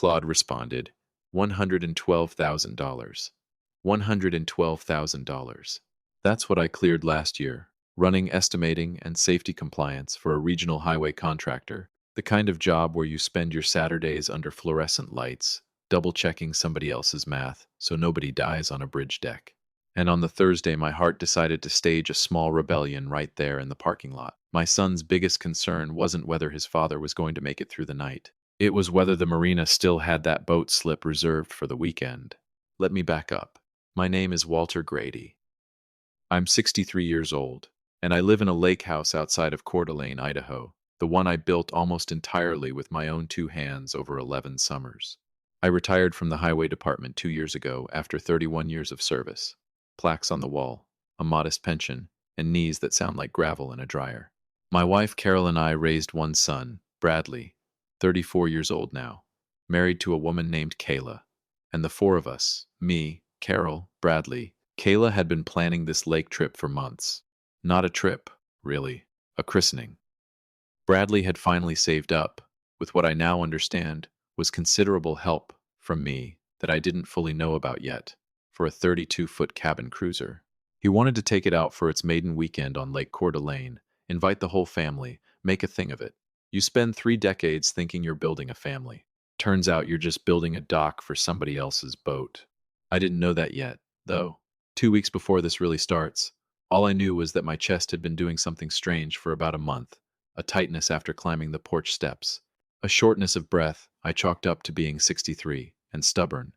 Claude responded, $112,000. $112,000. That's what I cleared last year, running estimating and safety compliance for a regional highway contractor, the kind of job where you spend your Saturdays under fluorescent lights, double-checking somebody else's math so nobody dies on a bridge deck. And on the Thursday, my heart decided to stage a small rebellion right there in the parking lot. My son's biggest concern wasn't whether his father was going to make it through the night. It was whether the marina still had that boat slip reserved for the weekend. Let me back up. My name is Walter Grady. I'm 63 years old, and I live in a lake house outside of Coeur d'Alene, Idaho, the one I built almost entirely with my own two hands over 11 summers. I retired from the highway department 2 years ago after 31 years of service. Plaques on the wall, a modest pension, and knees that sound like gravel in a dryer. My wife Carol and I raised one son, Bradley, 34 years old now, married to a woman named Kayla. And the four of us, me, Carol, Bradley, Kayla had been planning this lake trip for months. Not a trip, really, a christening. Bradley had finally saved up, with what I now understand was considerable help from me that I didn't fully know about yet, for a 32-foot cabin cruiser. He wanted to take it out for its maiden weekend on Lake Coeur d'Alene, invite the whole family, make a thing of it. You spend 3 decades thinking you're building a family. Turns out you're just building a dock for somebody else's boat. I didn't know that yet, though. 2 weeks before this really starts, all I knew was that my chest had been doing something strange for about a month, a tightness after climbing the porch steps, a shortness of breath I chalked up to being 63 and stubborn.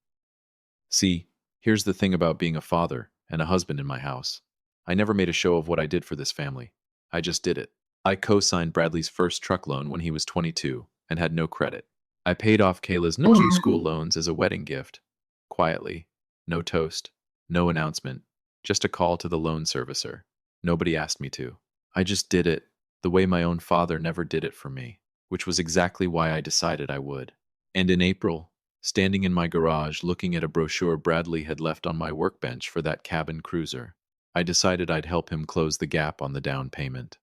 See, here's the thing about being a father and a husband in my house. I never made a show of what I did for this family. I just did it. I co-signed Bradley's first truck loan when he was 22 and had no credit. I paid off Kayla's nursing school loans as a wedding gift. Quietly. No toast. No announcement. Just a call to the loan servicer. Nobody asked me to. I just did it the way my own father never did it for me, which was exactly why I decided I would. And in April, standing in my garage looking at a brochure Bradley had left on my workbench for that cabin cruiser, I decided I'd help him close the gap on the down payment.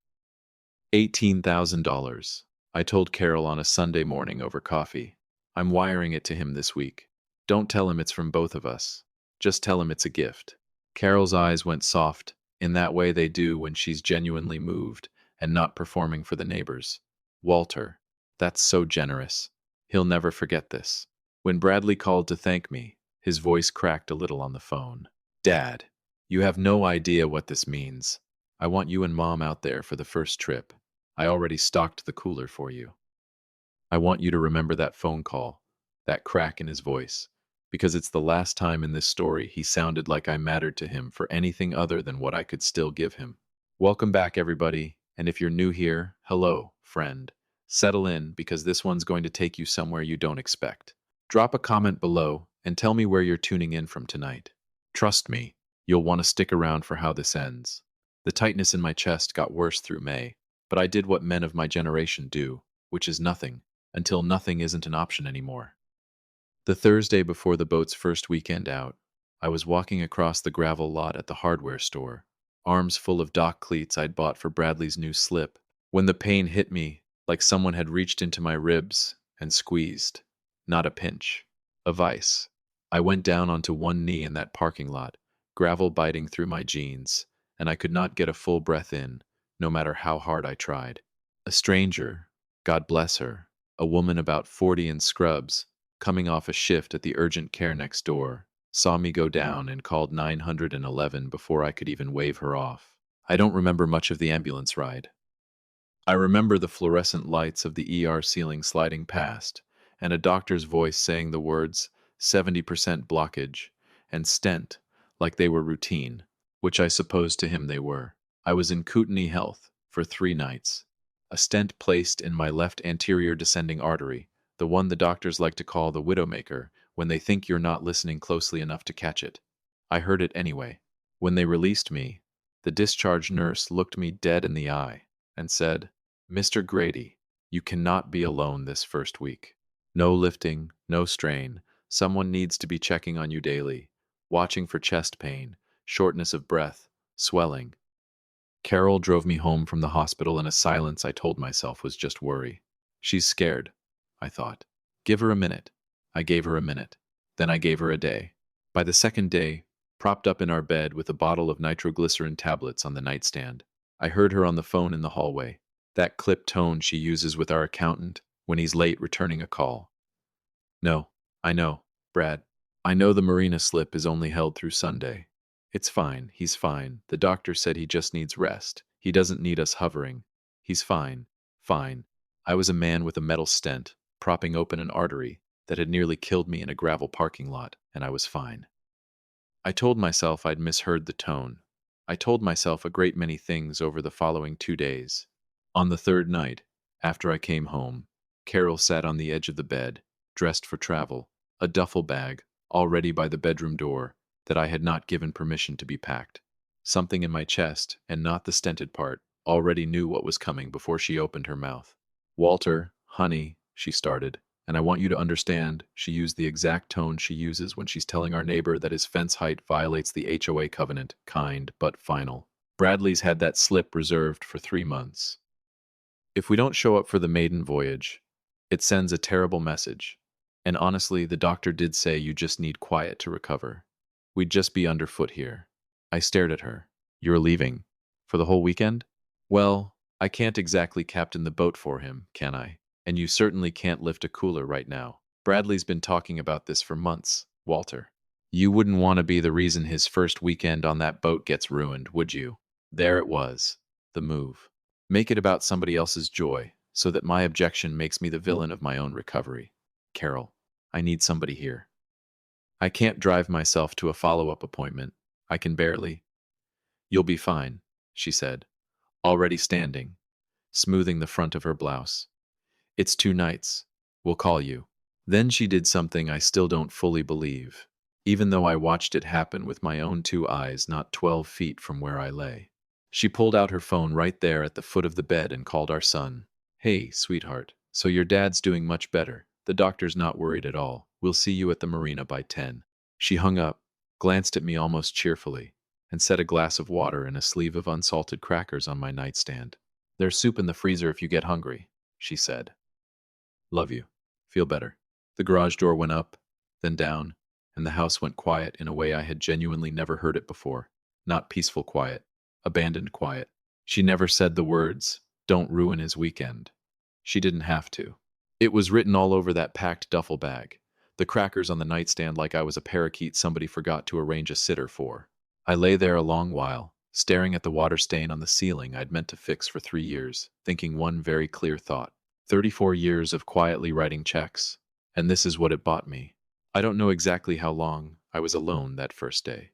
$18,000. I told Carol on a Sunday morning over coffee. I'm wiring it to him this week. Don't tell him it's from both of us. Just tell him it's a gift. Carol's eyes went soft, in that way they do when she's genuinely moved and not performing for the neighbors. Walter, that's so generous. He'll never forget this. When Bradley called to thank me, his voice cracked a little on the phone. Dad, you have no idea what this means. I want you and Mom out there for the first trip. I already stocked the cooler for you. I want you to remember that phone call, that crack in his voice, because it's the last time in this story he sounded like I mattered to him for anything other than what I could still give him. Welcome back, everybody, and if you're new here, hello, friend. Settle in, because this one's going to take you somewhere you don't expect. Drop a comment below and tell me where you're tuning in from tonight. Trust me, you'll want to stick around for how this ends. The tightness in my chest got worse through May, but I did what men of my generation do, which is nothing, until nothing isn't an option anymore. The Thursday before the boat's first weekend out, I was walking across the gravel lot at the hardware store, arms full of dock cleats I'd bought for Bradley's new slip, when the pain hit me like someone had reached into my ribs and squeezed. Not a pinch, a vice. I went down onto one knee in that parking lot, gravel biting through my jeans, and I could not get a full breath in, no matter how hard I tried. A stranger, God bless her, a woman about 40 in scrubs, coming off a shift at the urgent care next door, saw me go down and called 911 before I could even wave her off. I don't remember much of the ambulance ride. I remember the fluorescent lights of the ER ceiling sliding past, and a doctor's voice saying the words 70% blockage and stent like they were routine, which I suppose to him they were. I was in Kootenai Health for 3 nights. A stent placed in my left anterior descending artery, the one the doctors like to call the widowmaker when they think you're not listening closely enough to catch it. I heard it anyway. When they released me, the discharge nurse looked me dead in the eye and said, "Mr. Grady, you cannot be alone this first week. No lifting, no strain. Someone needs to be checking on you daily, watching for chest pain, shortness of breath, swelling." Carol drove me home from the hospital in a silence I told myself was just worry. She's scared, I thought. Give her a minute. I gave her a minute. Then I gave her a day. By the second day, propped up in our bed with a bottle of nitroglycerin tablets on the nightstand, I heard her on the phone in the hallway. That clipped tone she uses with our accountant when he's late returning a call. No, I know, Brad. I know the marina slip is only held through Sunday. It's fine, he's fine. The doctor said he just needs rest. He doesn't need us hovering. He's fine. Fine. I was a man with a metal stent, propping open an artery that had nearly killed me in a gravel parking lot, and I was fine. I told myself I'd misheard the tone. I told myself a great many things over the following 2 days. On the third night, after I came home, Carol sat on the edge of the bed, dressed for travel, a duffel bag, already by the bedroom door, that I had not given permission to be packed. Something in my chest, and not the stented part, already knew what was coming before she opened her mouth. Walter, honey, she started, and I want you to understand, she used the exact tone she uses when she's telling our neighbor that his fence height violates the HOA covenant, kind but final. Bradley's had that slip reserved for 3 months. If we don't show up for the maiden voyage, it sends a terrible message. And honestly, the doctor did say you just need quiet to recover. We'd just be underfoot here. I stared at her. You're leaving? For the whole weekend? Well, I can't exactly captain the boat for him, can I? And you certainly can't lift a cooler right now. Bradley's been talking about this for months, Walter. You wouldn't want to be the reason his first weekend on that boat gets ruined, would you? There it was. The move. Make it about somebody else's joy, so that my objection makes me the villain of my own recovery. Carol, I need somebody here. I can't drive myself to a follow-up appointment. I can barely. You'll be fine, she said, already standing, smoothing the front of her blouse. It's 2 nights. We'll call you. Then she did something I still don't fully believe, even though I watched it happen with my own 2 eyes not 12 feet from where I lay. She pulled out her phone right there at the foot of the bed and called our son. Hey, sweetheart, so your dad's doing much better. The doctor's not worried at all. We'll see you at the marina by 10. She hung up, glanced at me almost cheerfully, and set a glass of water and a sleeve of unsalted crackers on my nightstand. There's soup in the freezer if you get hungry, she said. Love you. Feel better. The garage door went up, then down, and the house went quiet in a way I had genuinely never heard it before. Not peaceful quiet, abandoned quiet. She never said the words, "Don't ruin his weekend." She didn't have to. It was written all over that packed duffel bag, the crackers on the nightstand like I was a parakeet somebody forgot to arrange a sitter for. I lay there a long while, staring at the water stain on the ceiling I'd meant to fix for 3 years, thinking one very clear thought. 34 years of quietly writing checks, and this is what it bought me. I don't know exactly how long I was alone that first day.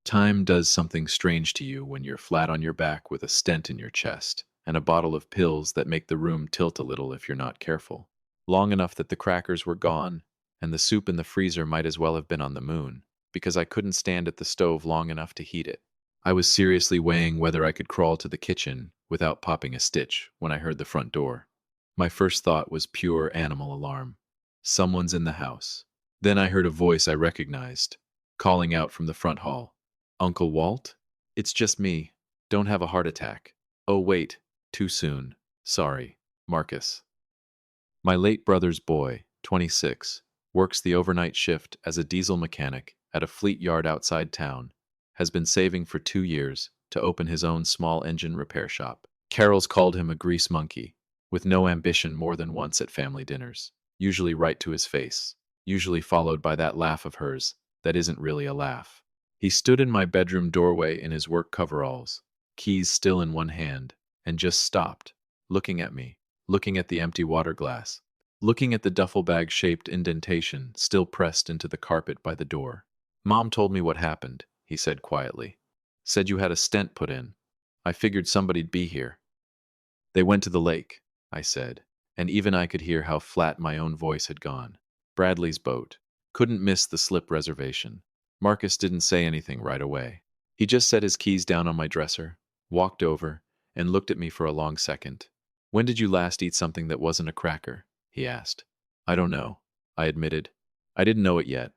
Time does something strange to you when you're flat on your back with a stent in your chest and a bottle of pills that make the room tilt a little if you're not careful. Long enough that the crackers were gone, and the soup in the freezer might as well have been on the moon, because I couldn't stand at the stove long enough to heat it. I was seriously weighing whether I could crawl to the kitchen without popping a stitch when I heard the front door. My first thought was pure animal alarm. Someone's in the house. Then I heard a voice I recognized, calling out from the front hall. Uncle Walt? It's just me. Don't have a heart attack. Oh, wait. Too soon. Sorry. Marcus. My late brother's boy, 26, works the overnight shift as a diesel mechanic at a fleet yard outside town, has been saving for 2 years to open his own small engine repair shop. Carol's called him a grease monkey, with no ambition more than once at family dinners, usually right to his face, usually followed by that laugh of hers that isn't really a laugh. He stood in my bedroom doorway in his work coveralls, keys still in one hand, and just stopped, looking at me, looking at the empty water glass, looking at the duffel bag-shaped indentation still pressed into the carpet by the door. Mom told me what happened, he said quietly. Said you had a stent put in. I figured somebody'd be here. They went to the lake, I said, and even I could hear how flat my own voice had gone. Bradley's boat. Couldn't miss the slip reservation. Marcus didn't say anything right away. He just set his keys down on my dresser, walked over, and looked at me for a long second. When did you last eat something that wasn't a cracker? He asked. I don't know, I admitted. I didn't know it yet,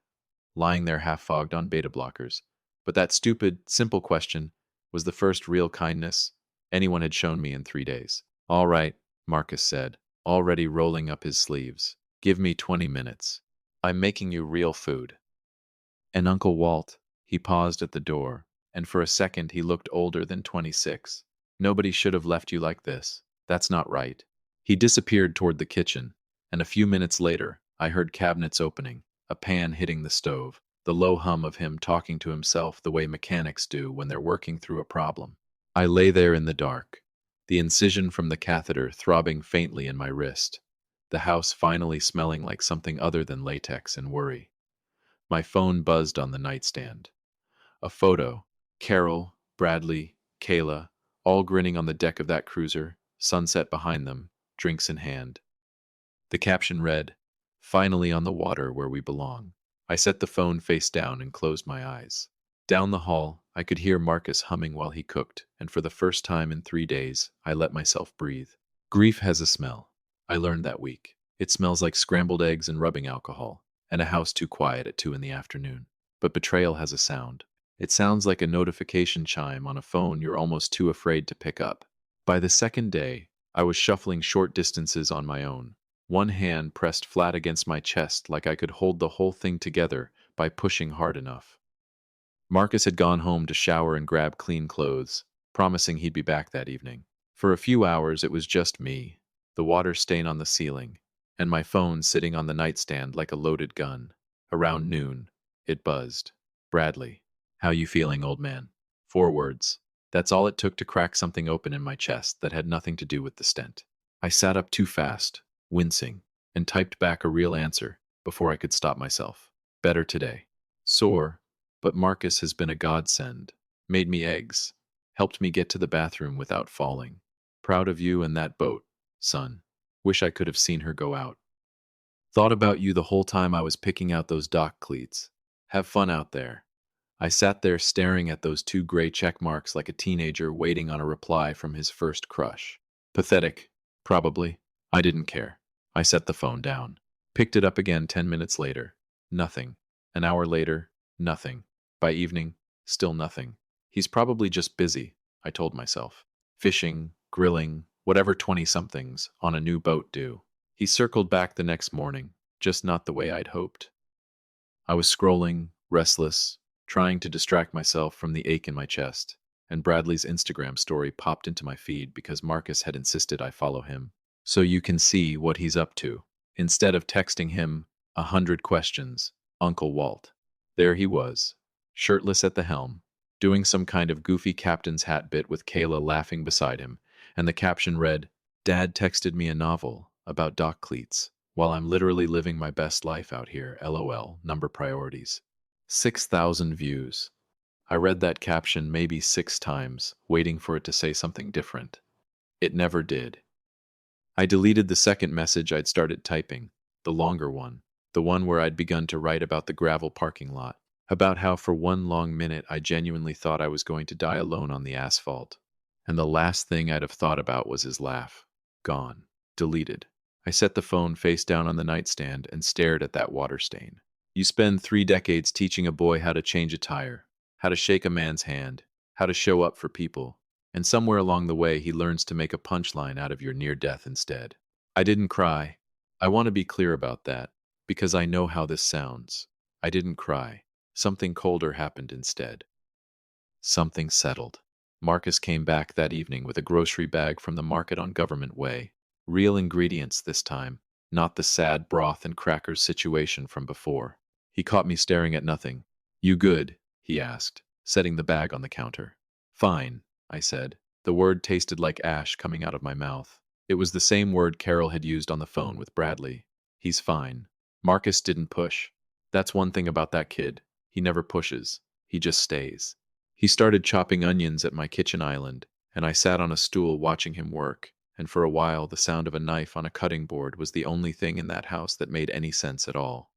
lying there half-fogged on beta blockers. But that stupid, simple question was the first real kindness anyone had shown me in 3 days. All right, Marcus said, already rolling up his sleeves. Give me 20 minutes. I'm making you real food. And Uncle Walt, he paused at the door, and for a second he looked older than 26. Nobody should have left you like this. That's not right. He disappeared toward the kitchen, and a few minutes later, I heard cabinets opening, a pan hitting the stove, the low hum of him talking to himself the way mechanics do when they're working through a problem. I lay there in the dark, the incision from the catheter throbbing faintly in my wrist, the house finally smelling like something other than latex and worry. My phone buzzed on the nightstand. A photo. Carol, Bradley, Kayla, all grinning on the deck of that cruiser, sunset behind them, drinks in hand. The caption read, "Finally on the water where we belong." I set the phone face down and closed my eyes. Down the hall, I could hear Marcus humming while he cooked, and for the first time in 3 days, I let myself breathe. Grief has a smell. I learned that week. It smells like scrambled eggs and rubbing alcohol, and a house too quiet at 2 in the afternoon. But betrayal has a sound. It sounds like a notification chime on a phone you're almost too afraid to pick up. By the second day, I was shuffling short distances on my own, one hand pressed flat against my chest like I could hold the whole thing together by pushing hard enough. Marcus had gone home to shower and grab clean clothes, promising he'd be back that evening. For a few hours, it was just me, the water stain on the ceiling, and my phone sitting on the nightstand like a loaded gun. Around noon, it buzzed. "Bradley, how you feeling, old man?" 4 words. That's all it took to crack something open in my chest that had nothing to do with the stent. I sat up too fast, wincing, and typed back a real answer before I could stop myself. "Better today. Sore, but Marcus has been a godsend. Made me eggs. Helped me get to the bathroom without falling. Proud of you and that boat, son. Wish I could have seen her go out. Thought about you the whole time I was picking out those dock cleats. Have fun out there." I sat there staring at those 2 gray check marks like a teenager waiting on a reply from his first crush. Pathetic, probably. I didn't care. I set the phone down. Picked it up again 10 minutes later. Nothing. An hour later, nothing. By evening, still nothing. He's probably just busy, I told myself. Fishing, grilling, whatever 20-somethings on a new boat do. He circled back the next morning, just not the way I'd hoped. I was scrolling, restless, trying to distract myself from the ache in my chest, and Bradley's Instagram story popped into my feed because Marcus had insisted I follow him. So you can see what he's up to. Instead of texting him 100 questions, Uncle Walt. There he was, shirtless at the helm, doing some kind of goofy captain's hat bit with Kayla laughing beside him, and the caption read, "Dad texted me a novel about dock cleats, while I'm literally living my best life out here, LOL, number priorities." 6,000 views. I read that caption maybe 6 times, waiting for it to say something different. It never did. I deleted the second message I'd started typing, the longer one, the one where I'd begun to write about the gravel parking lot, about how for one long minute I genuinely thought I was going to die alone on the asphalt. And the last thing I'd have thought about was his laugh. Gone. Deleted. I set the phone face down on the nightstand and stared at that water stain. You spend 3 decades teaching a boy how to change a tire, how to shake a man's hand, how to show up for people, and somewhere along the way he learns to make a punchline out of your near death instead. I didn't cry. I want to be clear about that, because I know how this sounds. I didn't cry. Something colder happened instead. Something settled. Marcus came back that evening with a grocery bag from the market on Government Way. Real ingredients this time, not the sad broth and crackers situation from before. He caught me staring at nothing. "You good?" he asked, setting the bag on the counter. "Fine," I said. The word tasted like ash coming out of my mouth. It was the same word Carol had used on the phone with Bradley. He's fine. Marcus didn't push. That's one thing about that kid. He never pushes. He just stays. He started chopping onions at my kitchen island, and I sat on a stool watching him work, and for a while the sound of a knife on a cutting board was the only thing in that house that made any sense at all.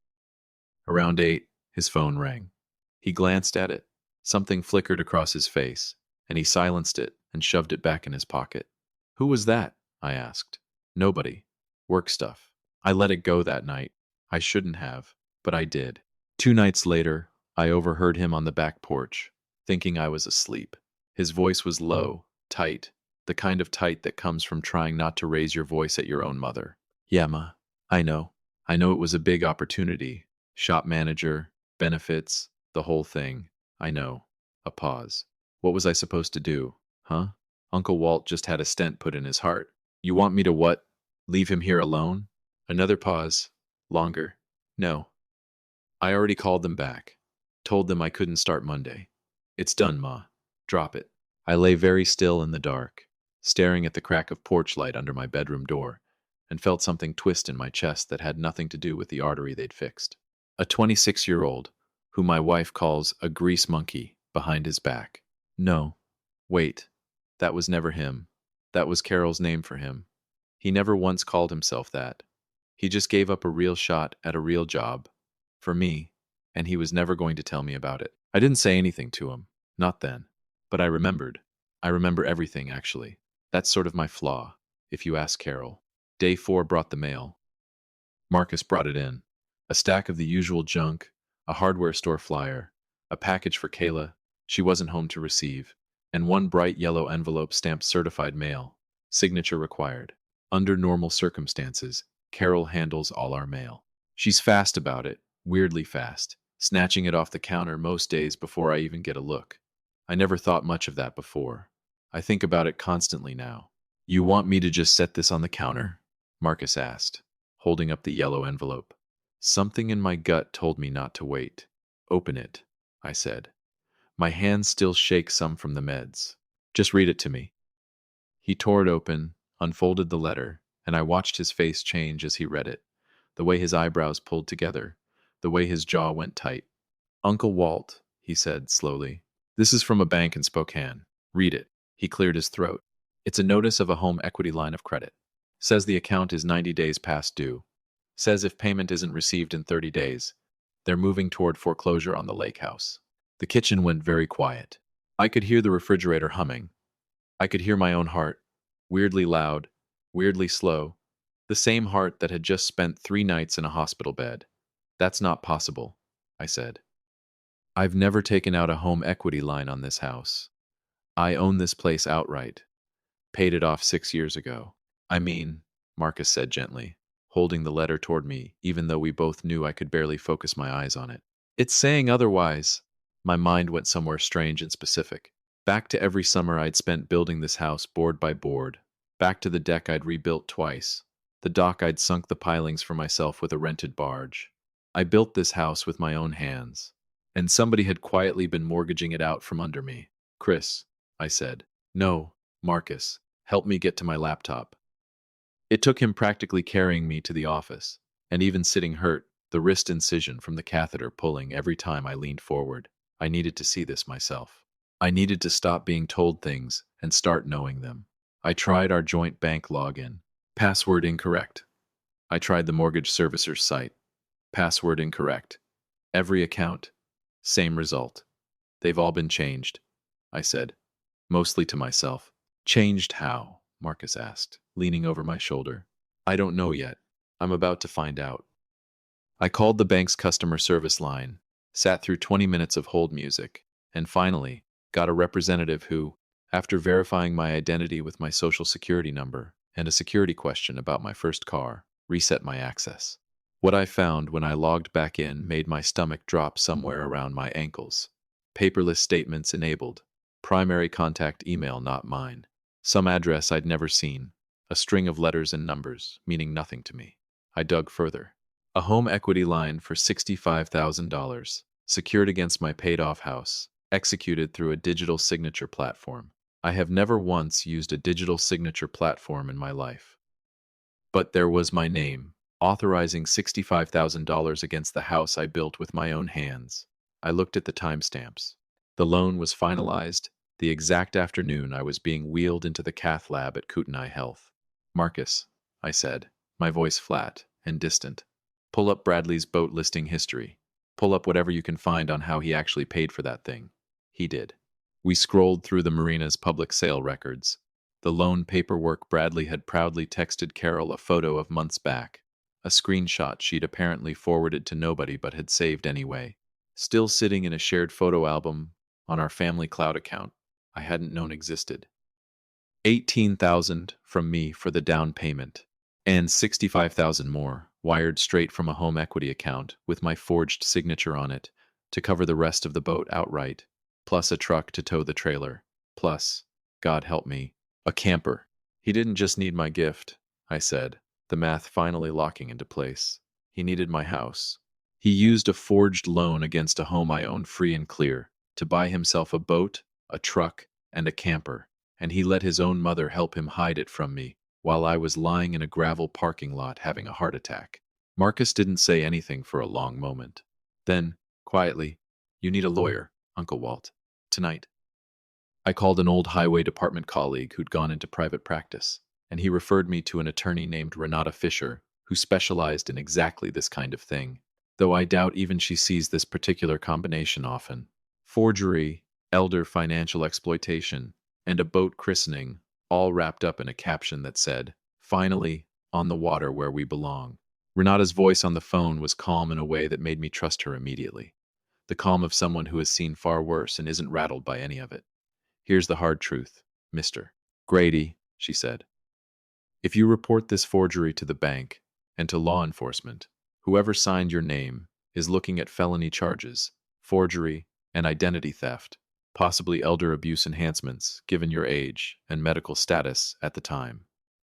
Around 8, his phone rang. He glanced at it. Something flickered across his face, and he silenced it and shoved it back in his pocket. "Who was that?" I asked. "Nobody. Work stuff." I let it go that night. I shouldn't have, but I did. 2 nights later, I overheard him on the back porch, thinking I was asleep. His voice was low, tight, the kind of tight that comes from trying not to raise your voice at your own mother. "Yeah, Ma. I know. I know it was a big opportunity, Shop manager, benefits, the whole thing. I know. A pause. What was I supposed to do? Huh? Uncle Walt just had a stent put in his heart. You want me to what? Leave him here alone? Another pause. Longer. No. I already called them back. Told them I couldn't start Monday. It's done, Ma. Drop it. I lay very still in the dark, staring at the crack of porch light under my bedroom door, and felt something twist in my chest that had nothing to do with the artery they'd fixed. A 26-year-old, who my wife calls a grease monkey, behind his back. No. Wait. That was never him. That was Carol's name for him. He never once called himself that. He just gave up a real shot at a real job. For me. And he was never going to tell me about it. I didn't say anything to him. Not then. But I remembered. I remember everything, actually. That's sort of my flaw, if you ask Carol. Day 4 brought the mail. Marcus brought it in. A stack of the usual junk, a hardware store flyer, a package for Kayla she wasn't home to receive, and one bright yellow envelope stamped certified mail. Signature required. Under normal circumstances, Carol handles all our mail. She's fast about it, weirdly fast, snatching it off the counter most days before I even get a look. I never thought much of that before. I think about it constantly now. You want me to just set this on the counter? Marcus asked, holding up the yellow envelope. Something in my gut told me not to wait. Open it, I said. My hands still shake some from the meds. Just read it to me. He tore it open, unfolded the letter, and I watched his face change as he read it. The way his eyebrows pulled together, the way his jaw went tight. Uncle Walt, he said slowly. This is from a bank in Spokane. Read it. He cleared his throat. It's a notice of a home equity line of credit. Says the account is 90 days past due. Says if payment isn't received in 30 days, they're moving toward foreclosure on the lake house. The kitchen went very quiet. I could hear the refrigerator humming. I could hear my own heart, weirdly loud, weirdly slow, the same heart that had just spent 3 nights in a hospital bed. That's not possible, I said. I've never taken out a home equity line on this house. I own this place outright. Paid it off 6 years ago. I mean, Marcus said gently, holding the letter toward me, even though we both knew I could barely focus my eyes on it. It's saying otherwise. My mind went somewhere strange and specific. Back to every summer I'd spent building this house board by board. Back to the deck I'd rebuilt twice. The dock I'd sunk the pilings for myself with a rented barge. I built this house with my own hands. And somebody had quietly been mortgaging it out from under me. Chris, I said. No, Marcus, help me get to my laptop. It took him practically carrying me to the office, and even sitting hurt, the wrist incision from the catheter pulling every time I leaned forward. I needed to see this myself. I needed to stop being told things and start knowing them. I tried our joint bank login. Password incorrect. I tried the mortgage servicer's site. Password incorrect. Every account. Same result. They've all been changed, I said, mostly to myself. Changed how? Marcus asked, leaning over my shoulder. I don't know yet. I'm about to find out. I called the bank's customer service line, sat through 20 minutes of hold music, and finally got a representative who, after verifying my identity with my social security number and a security question about my first car, reset my access. What I found when I logged back in made my stomach drop somewhere around my ankles. Paperless statements enabled. Primary contact email not mine. Some address I'd never seen. A string of letters and numbers, meaning nothing to me. I dug further. A home equity line for $65,000, secured against my paid-off house, executed through a digital signature platform. I have never once used a digital signature platform in my life. But there was my name, authorizing $65,000 against the house I built with my own hands. I looked at the timestamps. The loan was finalized the exact afternoon I was being wheeled into the cath lab at Kootenai Health. Marcus, I said, my voice flat and distant. Pull up Bradley's boat listing history. Pull up whatever you can find on how he actually paid for that thing. He did. We scrolled through the marina's public sale records. The loan paperwork Bradley had proudly texted Carol a photo of months back. A screenshot she'd apparently forwarded to nobody but had saved anyway. Still sitting in a shared photo album on our family cloud account I hadn't known existed. $18,000 from me for the down payment, and $65,000 more wired straight from a home equity account with my forged signature on it to cover the rest of the boat outright, plus a truck to tow the trailer, plus, God help me, a camper. He didn't just need my gift, I said, the math finally locking into place. He needed my house. He used a forged loan against a home I owned free and clear to buy himself a boat, a truck, and a camper, and he let his own mother help him hide it from me while I was lying in a gravel parking lot having a heart attack. Marcus didn't say anything for a long moment. Then, quietly, "You need a lawyer, Uncle Walt. Tonight." I called an old highway department colleague who'd gone into private practice, and he referred me to an attorney named Renata Fisher, who specialized in exactly this kind of thing, though I doubt even she sees this particular combination often. Forgery, elder financial exploitation, and a boat christening, all wrapped up in a caption that said, "Finally, on the water where we belong." Renata's voice on the phone was calm in a way that made me trust her immediately. The calm of someone who has seen far worse and isn't rattled by any of it. "Here's the hard truth, Mr. Grady," she said. "If you report this forgery to the bank and to law enforcement, whoever signed your name is looking at felony charges, forgery, and identity theft, possibly elder abuse enhancements, given your age and medical status at the time.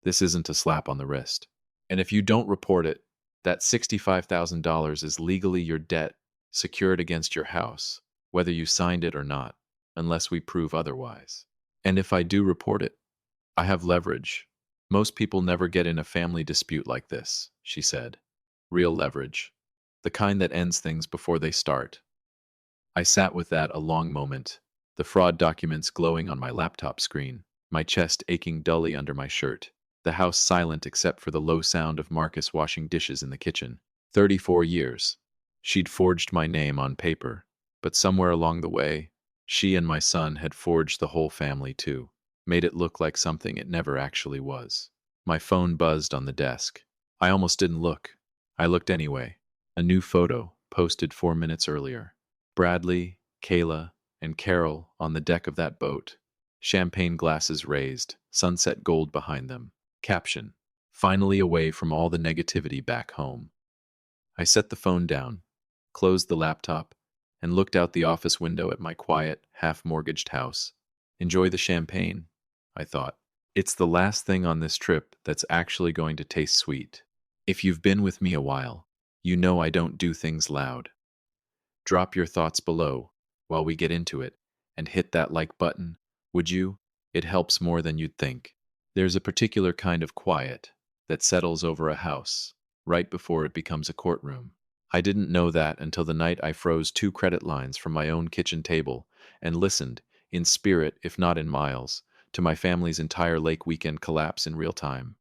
This isn't a slap on the wrist. And if you don't report it, that $65,000 is legally your debt secured against your house, whether you signed it or not, unless we prove otherwise. And if I do report it, I have leverage. Most people never get in a family dispute like this," she said. "Real leverage. The kind that ends things before they start." I sat with that a long moment, the fraud documents glowing on my laptop screen, my chest aching dully under my shirt, the house silent except for the low sound of Marcus washing dishes in the kitchen. 34 years. She'd forged my name on paper, but somewhere along the way, she and my son had forged the whole family too, made it look like something it never actually was. My phone buzzed on the desk. I almost didn't look. I looked anyway. A new photo, posted 4 minutes earlier. Bradley, Kayla, and Carol on the deck of that boat. Champagne glasses raised, sunset gold behind them. Caption: "Finally away from all the negativity back home." I set the phone down, closed the laptop, and looked out the office window at my quiet, half-mortgaged house. Enjoy the champagne, I thought. It's the last thing on this trip that's actually going to taste sweet. If you've been with me a while, you know I don't do things loud. Drop your thoughts below while we get into it, and hit that like button, would you? It helps more than you'd think. There's a particular kind of quiet that settles over a house right before it becomes a courtroom. I didn't know that until the night I froze 2 credit lines from my own kitchen table and listened, in spirit if not in miles, to my family's entire lake weekend collapse in real time.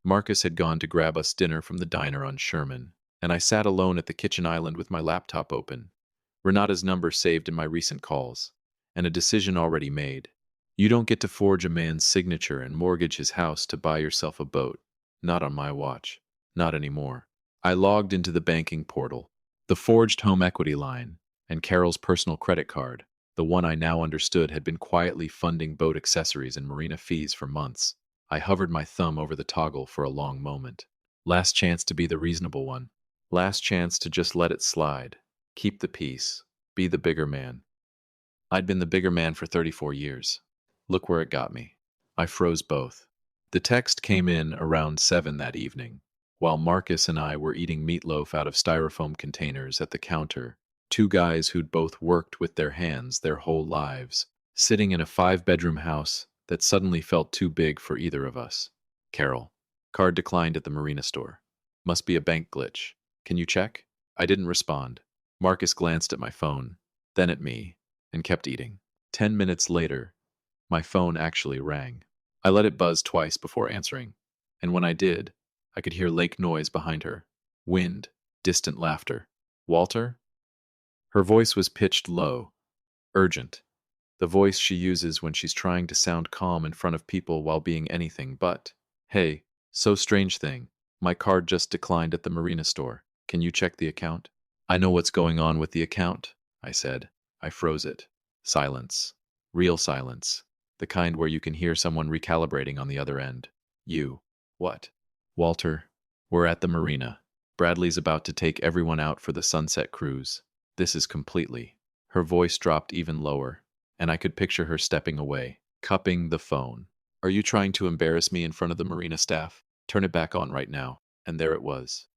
Marcus had gone to grab us dinner from the diner on Sherman, and I sat alone at the kitchen island with my laptop open, Renata's number saved in my recent calls, and a decision already made. You don't get to forge a man's signature and mortgage his house to buy yourself a boat. Not on my watch. Not anymore. I logged into the banking portal, the forged home equity line, and Carol's personal credit card, the one I now understood had been quietly funding boat accessories and marina fees for months. I hovered my thumb over the toggle for a long moment. Last chance to be the reasonable one. Last chance to just let it slide. Keep the peace. Be the bigger man. I'd been the bigger man for 34 years. Look where it got me. I froze both. The text came in around 7 that evening, while Marcus and I were eating meatloaf out of styrofoam containers at the counter, 2 guys who'd both worked with their hands their whole lives, sitting in a 5-bedroom house that suddenly felt too big for either of us. Carol. Card declined at the marina store. Must be a bank glitch. Can you check? I didn't respond. Marcus glanced at my phone, then at me, and kept eating. 10 minutes later, my phone actually rang. I let it buzz twice before answering, and when I did, I could hear lake noise behind her. Wind, distant laughter. Walter? Her voice was pitched low, urgent. The voice she uses when she's trying to sound calm in front of people while being anything but. Hey, so strange thing. My card just declined at the marina store. Can you check the account? I know what's going on with the account, I said. I froze it. Silence. Real silence. The kind where you can hear someone recalibrating on the other end. You. What? Walter. We're at the marina. Bradley's about to take everyone out for the sunset cruise. This is completely. Her voice dropped even lower, and I could picture her stepping away, cupping the phone. Are you trying to embarrass me in front of the marina staff? Turn it back on right now. And there it was.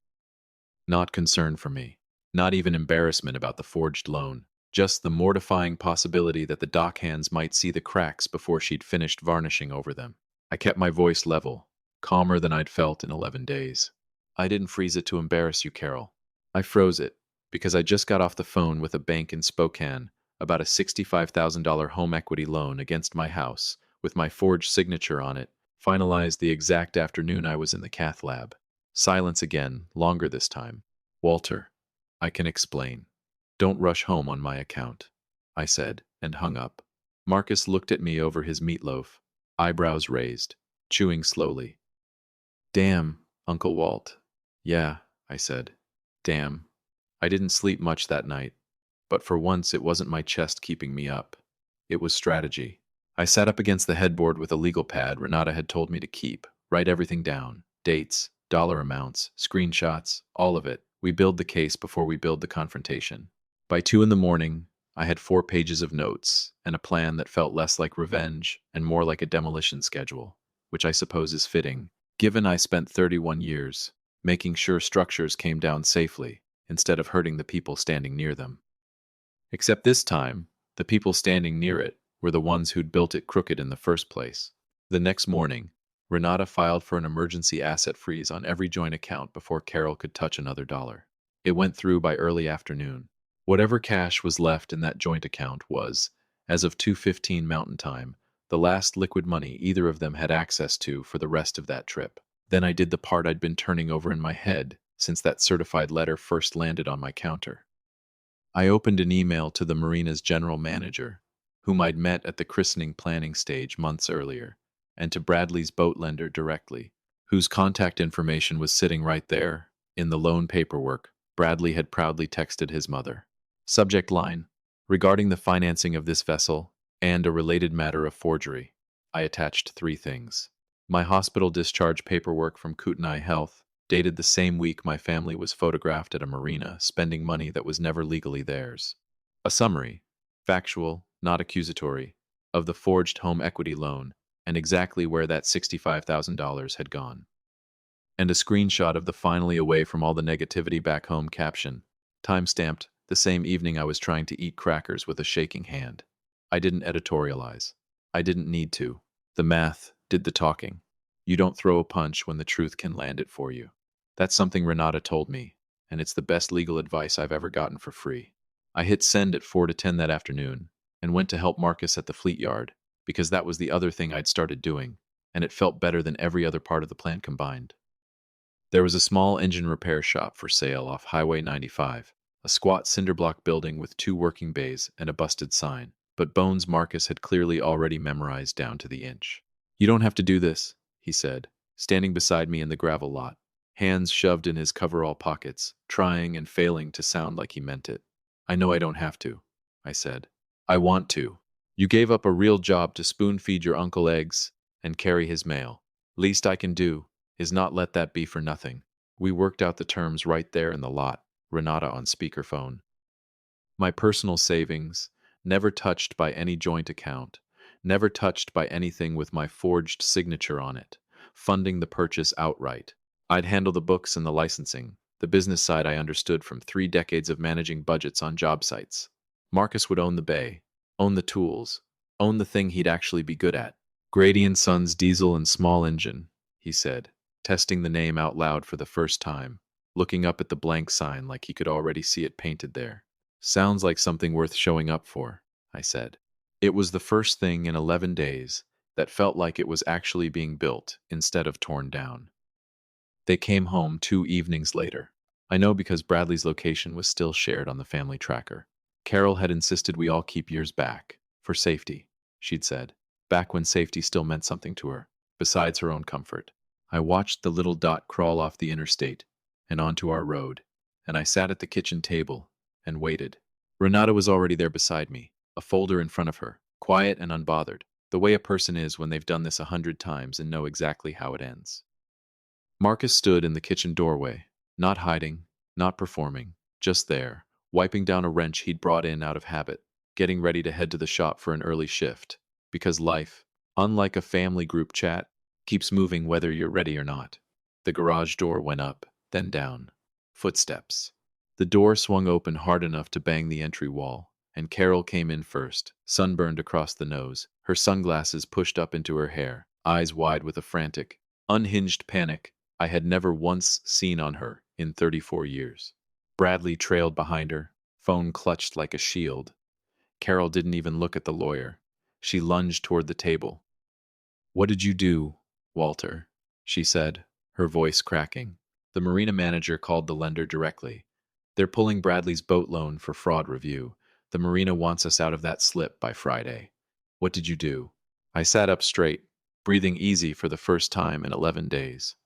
Not concern for me. Not even embarrassment about the forged loan. Just the mortifying possibility that the dock hands might see the cracks before she'd finished varnishing over them. I kept my voice level, calmer than I'd felt in 11 days. I didn't freeze it to embarrass you, Carol. I froze it because I just got off the phone with a bank in Spokane about a $65,000 home equity loan against my house with my forged signature on it, finalized the exact afternoon I was in the cath lab. Silence again, longer this time. Walter, I can explain. Don't rush home on my account, I said, and hung up. Marcus looked at me over his meatloaf, eyebrows raised, chewing slowly. Damn, Uncle Walt. Yeah, I said. Damn. I didn't sleep much that night, but for once it wasn't my chest keeping me up. It was strategy. I sat up against the headboard with a legal pad Renata had told me to keep, write everything down, dates, dollar amounts, screenshots, all of it. We build the case before we build the confrontation. By 2 in the morning, I had 4 pages of notes and a plan that felt less like revenge and more like a demolition schedule, which I suppose is fitting, given I spent 31 years making sure structures came down safely instead of hurting the people standing near them. Except this time, the people standing near it were the ones who'd built it crooked in the first place. The next morning, Renata filed for an emergency asset freeze on every joint account before Carol could touch another dollar. It went through by early afternoon. Whatever cash was left in that joint account was, as of 2:15 Mountain Time, the last liquid money either of them had access to for the rest of that trip. Then I did the part I'd been turning over in my head since that certified letter first landed on my counter. I opened an email to the marina's general manager, whom I'd met at the christening planning stage months earlier, and to Bradley's boat lender directly, whose contact information was sitting right there in the loan paperwork Bradley had proudly texted his mother. Subject line: regarding the financing of this vessel and a related matter of forgery. I attached 3 things. My hospital discharge paperwork from Kootenai Health, dated the same week my family was photographed at a marina spending money that was never legally theirs. A summary, factual, not accusatory, of the forged home equity loan and exactly where that $65,000 had gone. And a screenshot of the finally away from all the negativity back home caption, time-stamped the same evening I was trying to eat crackers with a shaking hand. I didn't editorialize. I didn't need to. The math did the talking. You don't throw a punch when the truth can land it for you. That's something Renata told me, and it's the best legal advice I've ever gotten for free. I hit send at 4 to 10 that afternoon and went to help Marcus at the fleet yard because that was the other thing I'd started doing, and it felt better than every other part of the plan combined. There was a small engine repair shop for sale off Highway 95, a squat cinderblock building with 2 working bays and a busted sign, but bones Marcus had clearly already memorized down to the inch. You don't have to do this, he said, standing beside me in the gravel lot, hands shoved in his coverall pockets, trying and failing to sound like he meant it. I know I don't have to, I said. I want to. You gave up a real job to spoon-feed your uncle eggs and carry his mail. Least I can do is not let that be for nothing. We worked out the terms right there in the lot, Renata on speakerphone. My personal savings, never touched by any joint account, never touched by anything with my forged signature on it, funding the purchase outright. I'd handle the books and the licensing. The business side I understood from 3 decades of managing budgets on job sites. Marcus would own the bay, own the tools, own the thing he'd actually be good at. Grady & Sons diesel and small engine, he said, testing the name out loud for the first time, looking up at the blank sign like he could already see it painted there. Sounds like something worth showing up for, I said. It was the first thing in 11 days that felt like it was actually being built instead of torn down. They came home 2 evenings later. I know because Bradley's location was still shared on the family tracker. Carol had insisted we all keep years back, for safety, she'd said, back when safety still meant something to her, besides her own comfort. I watched the little dot crawl off the interstate and onto our road, and I sat at the kitchen table and waited. Renata was already there beside me, a folder in front of her, quiet and unbothered, the way a person is when they've done this 100 times and know exactly how it ends. Marcus stood in the kitchen doorway, not hiding, not performing, just there, wiping down a wrench he'd brought in out of habit, getting ready to head to the shop for an early shift. Because life, unlike a family group chat, keeps moving whether you're ready or not. The garage door went up, then down. Footsteps. The door swung open hard enough to bang the entry wall, and Carol came in first, sunburned across the nose, her sunglasses pushed up into her hair, eyes wide with a frantic, unhinged panic I had never once seen on her in 34 years. Bradley trailed behind her, phone clutched like a shield. Carol didn't even look at the lawyer. She lunged toward the table. "What did you do, Walter?" she said, her voice cracking. The marina manager called the lender directly. "They're pulling Bradley's boat loan for fraud review. The marina wants us out of that slip by Friday." "What did you do?" I sat up straight, breathing easy for the first time in 11 days.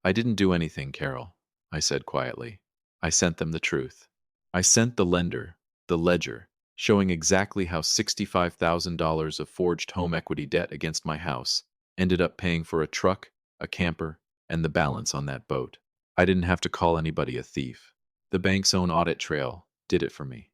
"I didn't do anything, Carol," I said quietly. "I sent them the truth. I sent the lender, the ledger, showing exactly how $65,000 of forged home equity debt against my house ended up paying for a truck, a camper, and the balance on that boat. I didn't have to call anybody a thief. The bank's own audit trail did it for me."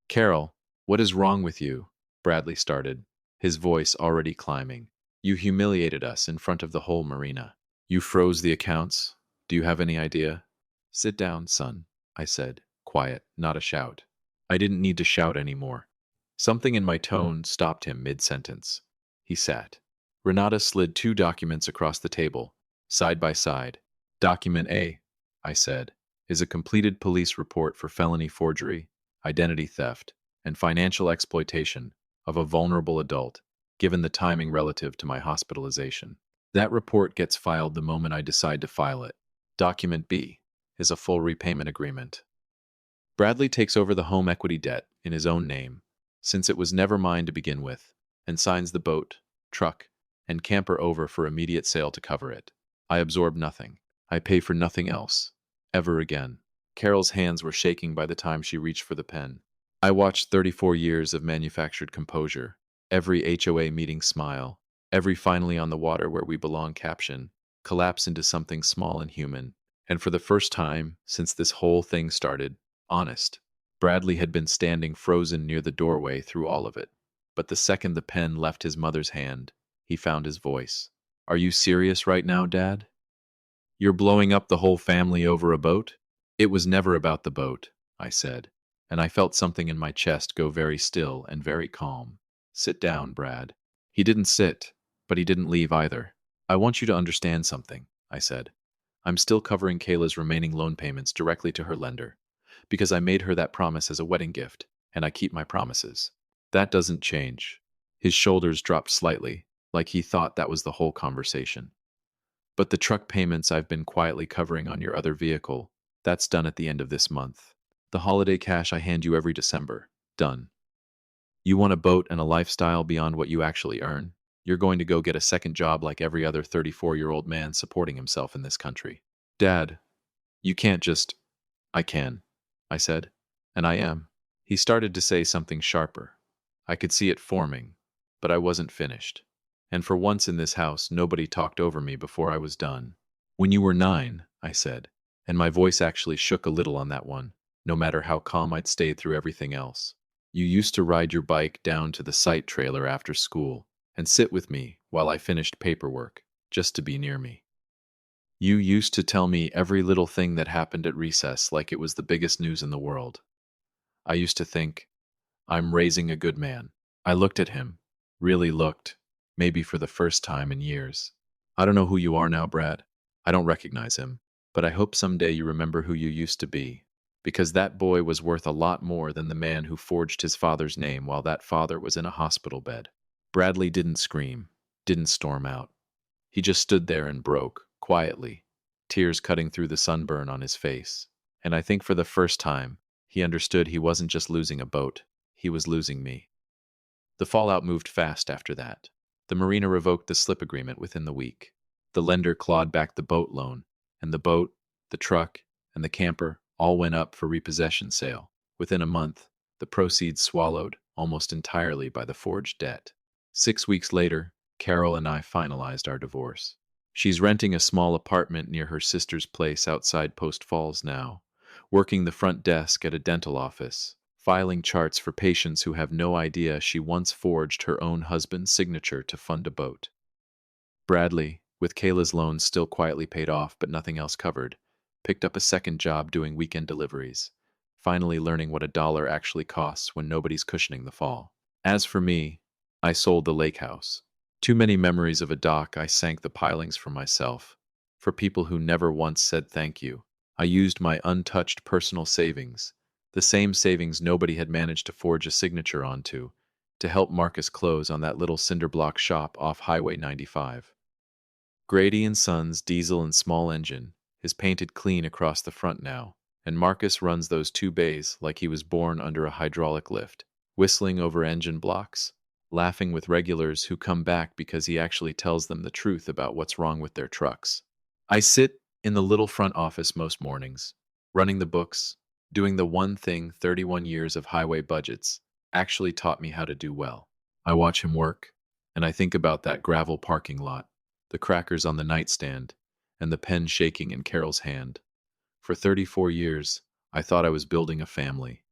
"Carol, what is wrong with you?" Bradley started, his voice already climbing. "You humiliated us in front of the whole marina. You froze the accounts. Do you have any idea?" "Sit down, son," I said, quiet, not a shout. I didn't need to shout anymore. Something in my tone stopped him mid-sentence. He sat. Renata slid 2 documents across the table, side by side. "Document A," I said, "is a completed police report for felony forgery, identity theft, and financial exploitation of a vulnerable adult, given the timing relative to my hospitalization. That report gets filed the moment I decide to file it. Document B is a full repayment agreement. Bradley takes over the home equity debt in his own name, since it was never mine to begin with, and signs the boat, truck, and camper over for immediate sale to cover it. I absorb nothing. I pay for nothing else. Ever again." Carol's hands were shaking by the time she reached for the pen. I watched 34 years of manufactured composure, every HOA meeting smile, every "finally on the water where we belong" caption, collapse into something small and human. And for the first time since this whole thing started, honest, Bradley had been standing frozen near the doorway through all of it. But the second the pen left his mother's hand, he found his voice. "Are you serious right now, Dad? You're blowing up the whole family over a boat?" "It was never about the boat," I said, and I felt something in my chest go very still and very calm. "Sit down, Brad." He didn't sit, but he didn't leave either. "I want you to understand something," I said. "I'm still covering Kayla's remaining loan payments directly to her lender, because I made her that promise as a wedding gift, and I keep my promises. That doesn't change." His shoulders dropped slightly, like he thought that was the whole conversation. "But the truck payments I've been quietly covering on your other vehicle, that's done at the end of this month. The holiday cash I hand you every December, done. You want a boat and a lifestyle beyond what you actually earn? You're going to go get a second job like every other 34-year-old man supporting himself in this country. Dad, you can't just—" "I can," I said, "and I am." He started to say something sharper. I could see it forming, but I wasn't finished. And for once in this house, nobody talked over me before I was done. "When you were 9, I said, and my voice actually shook a little on that one, no matter how calm I'd stayed through everything else. "You used to ride your bike down to the site trailer after school and sit with me while I finished paperwork, just to be near me. You used to tell me every little thing that happened at recess like it was the biggest news in the world. I used to think, I'm raising a good man." I looked at him, really looked, maybe for the first time in years. "I don't know who you are now, Brad. I don't recognize him, but I hope someday you remember who you used to be, because that boy was worth a lot more than the man who forged his father's name while that father was in a hospital bed." Bradley didn't scream, didn't storm out. He just stood there and broke, quietly, tears cutting through the sunburn on his face. And I think for the first time, he understood he wasn't just losing a boat, he was losing me. The fallout moved fast after that. The marina revoked the slip agreement within the week. The lender clawed back the boat loan, and the boat, the truck, and the camper all went up for repossession sale. Within a month, the proceeds swallowed almost entirely by the forged debt. 6 weeks later, Carol and I finalized our divorce. She's renting a small apartment near her sister's place outside Post Falls now, working the front desk at a dental office, filing charts for patients who have no idea she once forged her own husband's signature to fund a boat. Bradley, with Kayla's loans still quietly paid off but nothing else covered, picked up a second job doing weekend deliveries, finally learning what a dollar actually costs when nobody's cushioning the fall. As for me, I sold the lake house. Too many memories of a dock, I sank the pilings for myself. For people who never once said thank you, I used my untouched personal savings, the same savings nobody had managed to forge a signature onto, to help Marcus close on that little cinder block shop off Highway 95. Grady and Sons diesel and small engine is painted clean across the front now, and Marcus runs those two bays like he was born under a hydraulic lift, whistling over engine blocks, laughing with regulars who come back because he actually tells them the truth about what's wrong with their trucks. I sit in the little front office most mornings, running the books, doing the one thing 31 years of highway budgets actually taught me how to do well. I watch him work, and I think about that gravel parking lot, the crackers on the nightstand, and the pen shaking in Carol's hand. For 34 years, I thought I was building a family.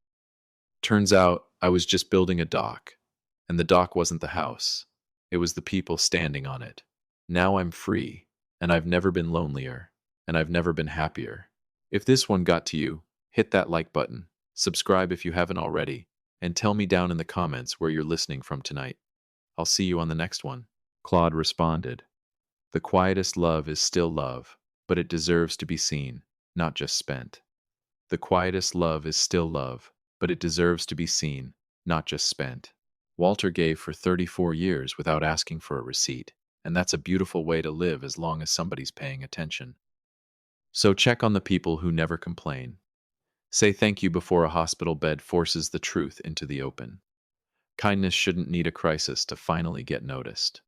Turns out I was just building a dock, and the dock wasn't the house. It was the people standing on it. Now I'm free, and I've never been lonelier, and I've never been happier. If this one got to you, hit that like button, subscribe if you haven't already, and tell me down in the comments where you're listening from tonight. I'll see you on the next one. Claude responded, "The quietest love is still love, but it deserves to be seen, not just spent. The quietest love is still love, but it deserves to be seen, not just spent." Walter gave for 34 years without asking for a receipt, and that's a beautiful way to live as long as somebody's paying attention. So check on the people who never complain. Say thank you before a hospital bed forces the truth into the open. Kindness shouldn't need a crisis to finally get noticed.